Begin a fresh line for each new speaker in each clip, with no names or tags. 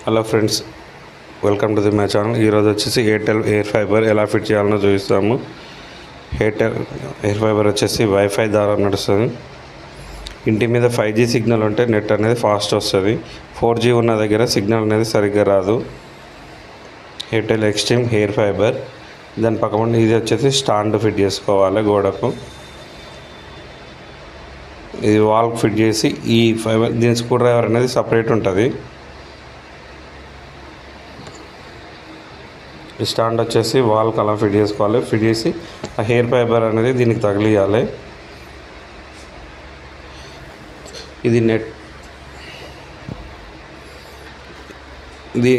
Hello friends, welcome to my channel. ఈరోజు వచ్చేసి Airtel air fibre ఎలా ఫిట్ చేయాలో చూపిస్తాము. ఎయిర్టెల్ ఎయిర్ ఫైబర్ వచ్చేసి వైఫై ద్వారా నడుస్తుంది. ఇంటి మీద 5G సిగ్నల్ ఉంటే నెట్ అనేది ఫాస్ట్ వస్తుంది. 4G ఉన్న దగ్గర సిగ్నల్ అనేది సరిగ్గా రాదు. ఎయిర్టెల్ ఎక్స్ట్రీమ్ ఎయిర్ ఫైబర్, దాని పక్కన ఇది వచ్చేసి స్టాండ్ ఫిట్ చేసుకోవాలి గోడకు. ఇది వాల్కి ఫిట్ చేసి ఈ ఫైబర్ దీని స్క్రూ డ్రైవర్ అనేది సపరేట్ ఉంటుంది. ఈ స్టాండ్ వచ్చేసి వాల్కి అలా ఫిట్ చేసుకోవాలి. ఫిట్ చేసి ఆ హెయిర్ ఫైబర్ అనేది దీనికి తగిలియాలి. ఇది ఇది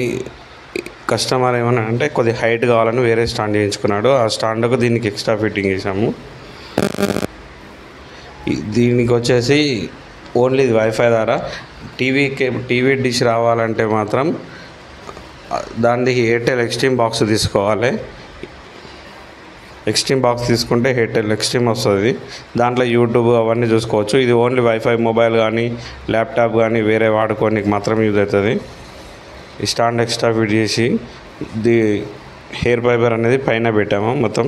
కస్టమర్ ఏమన్నా అంటే కొద్దిగా హైట్ కావాలని వేరే స్టాండ్ చేయించుకున్నాడు. ఆ స్టాండ్కు దీనికి ఎక్స్ట్రా ఫిట్టింగ్ చేసాము. దీనికి వచ్చేసి ఓన్లీ వైఫై ద్వారా టీవీ డిష్ రావాలంటే మాత్రం దాన్ని ఎయిర్టెల్ ఎక్స్ట్రీమ్ బాక్స్ తీసుకోవాలి. ఎక్స్ట్రీమ్ బాక్స్ తీసుకుంటే ఎయిర్టెల్ ఎక్స్ట్రీమ్ వస్తుంది. దాంట్లో యూట్యూబ్ అవన్నీ చూసుకోవచ్చు. ఇది ఓన్లీ వైఫై మొబైల్ కానీ ల్యాప్టాప్ కానీ వేరే వాడుకోనికి మాత్రం యూజ్ అవుతుంది. ఈ స్టాండ్ ఎక్స్ట్రా ఫిట్ చేసి హెయిర్ ఫైబర్ అనేది పైన పెట్టాము. మొత్తం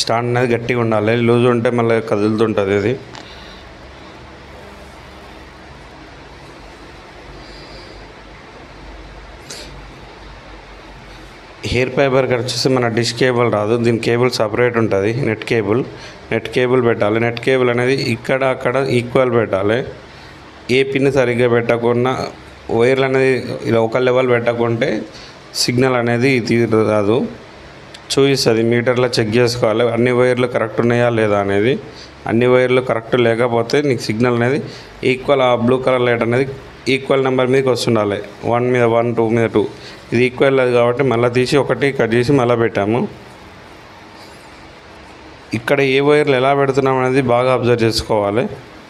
స్టాండ్ అనేది గట్టిగా ఉండాలి. లూజ్ ఉంటే మళ్ళీ కదులుతుంటుంది. ఇది హెయిర్ ఫైబర్కి వచ్చేసి మన డిష్ కేబుల్ రాదు. దీని కేబుల్ సపరేట్ ఉంటుంది. నెట్ కేబుల్ పెట్టాలి. నెట్ కేబుల్ అనేది ఇక్కడ అక్కడ ఈక్వల్ పెట్టాలి. ఏ పిన్ సరిగ్గా పెట్టకుండా వైర్లు అనేది ఇలా ఒక లెవెల్ పెట్టకుంటే సిగ్నల్ అనేది రాదు. చూపిస్తుంది, మీటర్లో చెక్ చేసుకోవాలి అన్ని వైర్లు కరెక్ట్ ఉన్నాయా లేదా అనేది. అన్ని వైర్లు కరెక్ట్ లేకపోతే నీకు సిగ్నల్ అనేది ఈక్వల్, ఆ బ్లూ కలర్ లైట్ అనేది ఈక్వల్ నెంబర్ మీదకి వస్తుండాలి. 1 మీద 1, 2 మీద 2. ఇది ఈక్వల్ లేదు కాబట్టి మళ్ళీ తీసి ఒకటి కట్ చేసి మళ్ళీ పెట్టాము. ఇక్కడ ఏ వైర్లు ఎలా పెడుతున్నాం అనేది బాగా అబ్జర్వ్ చేసుకోవాలి.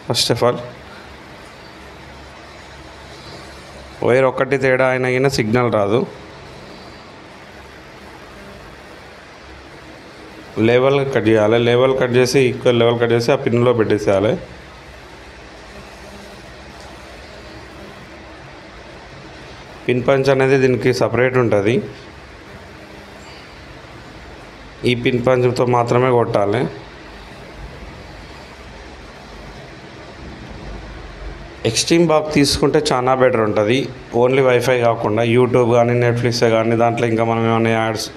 ఫస్ట్ ఆఫ్ ఆల్ వైర్ ఒక్కటి తేడా అయినా సిగ్నల్ రాదు. లెవెల్ కట్ చేయాలి. లెవెల్ కట్ చేసి ఈక్వల్ లెవెల్ కట్ చేసి ఆ పిన్లో పెట్టేసేయాలి. పిన్ పంచ్ అనేది దీనికి సపరేట్ ఉంటుంది. ఈ పిన్ పంచ్తో మాత్రమే కొట్టాలి. ఎక్స్ట్రీమ్ బాక్స్ తీసుకుంటే చాలా బెటర్ ఉంటుంది. ఓన్లీ వైఫై కాకుండా యూట్యూబ్ కానీ నెట్ఫ్లిక్స్ కానీ దాంట్లో ఇంకా మనం ఏమైనా యాడ్స్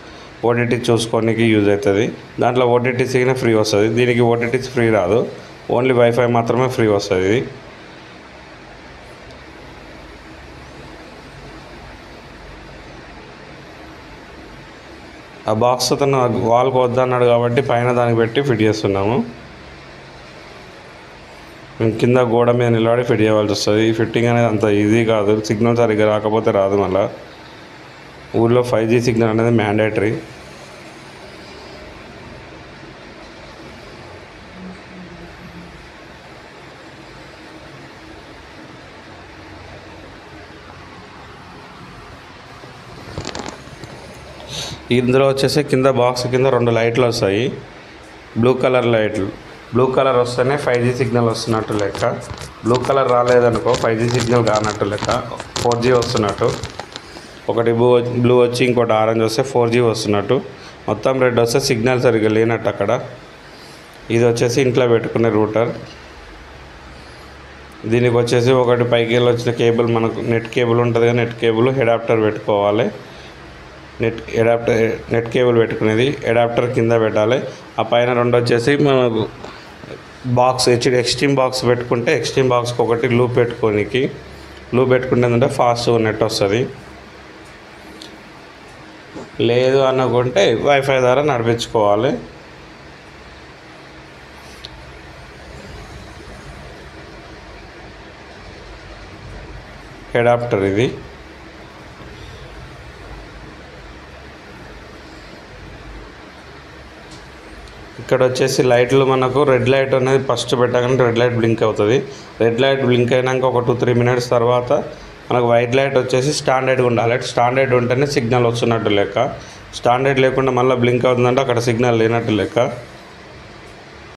ఓటీటీ చూసుకోనికి యూజ్ అవుతుంది. దాంట్లో ఓటీటీసీనే ఫ్రీ వస్తుంది. దీనికి ఓటీటీసీ ఫ్రీ రాదు. ఓన్లీ వైఫై మాత్రమే ఫ్రీ వస్తుంది. ఆ బాక్స్ తను వాల్కి వద్దన్నాడు కాబట్టి పైన దానికి పెట్టి ఫిట్ చేస్తున్నాము. మేము కింద గోడ మీద నిలబడి ఫిట్ చేయవలసి వస్తుంది. ఈ ఫిట్టింగ్ అనేది అంత ఈజీ కాదు. సిగ్నల్ సరిగ్గా రాకపోతే రాదు. మళ్ళీ ఊళ్ళో 5G సిగ్నల్ అనేది మ్యాండేటరీ. ఇందులో వచ్చేసి కింద బాక్స్ కింద 2 లైట్లు వస్తాయి. బ్లూ కలర్ లైట్లు. బ్లూ కలర్ వస్తేనే 5G సిగ్నల్ వస్తున్నట్టు లెక్క. బ్లూ కలర్ రాలేదనుకో 5G సిగ్నల్ కానట్టు లెక్క. 4G వస్తున్నట్టు. ఒకటి బ్లూ వచ్చి ఇంకోటి ఆరెంజ్ వస్తే 4G వస్తున్నట్టు. మొత్తం రెడ్ వస్తే సిగ్నల్ సరిగ్గా లేనట్టు అక్కడ. ఇది వచ్చేసి ఇంట్లో పెట్టుకునే రూటర్. దీనికి వచ్చేసి ఒకటి పైకి వెళ్ళి వచ్చిన కేబుల్, మనకు నెట్ కేబుల్ ఉంటుంది కదా, నెట్ కేబుల్ అడాప్టర్ పెట్టుకోవాలి. నెట్ కేబుల్ పెట్టుకునేది అడాప్టర్ కింద పెట్టాలి. ఆ పైన 2 వచ్చేసి మనకు బాక్స్ ఎక్స్ట్రీమ్ బాక్స్ పెట్టుకుంటే ఎక్స్ట్రీమ్ బాక్స్కి ఒకటి లూప్ పెట్టుకోనికి. లూప్ పెట్టుకుంటే ఫాస్ట్ నెట్ వస్తుంది. లేదు అనుకుంటే వైఫై ద్వారా నడిపించుకోవాలి. అడాప్టర్ ఇది. ఇక్కడ వచ్చేసి లైట్లు మనకు రెడ్ లైట్ అనేది ఫస్ట్ పెట్టగానే రెడ్ లైట్ బ్లింక్ అవుతుంది. రెడ్ లైట్ బ్లింక్ అయినాక ఒక 2-3 మినిట్స్ తర్వాత మనకు వైట్ లైట్ వచ్చేసి స్టాండర్డ్గా ఉండాలి. స్టాండర్డ్ ఉంటేనే సిగ్నల్ వస్తున్నట్టు లెక్క. స్టాండర్డ్ లేకుండా మళ్ళీ బ్లింక్ అవుతుందంటే అక్కడ సిగ్నల్ లేనట్టు లెక్క.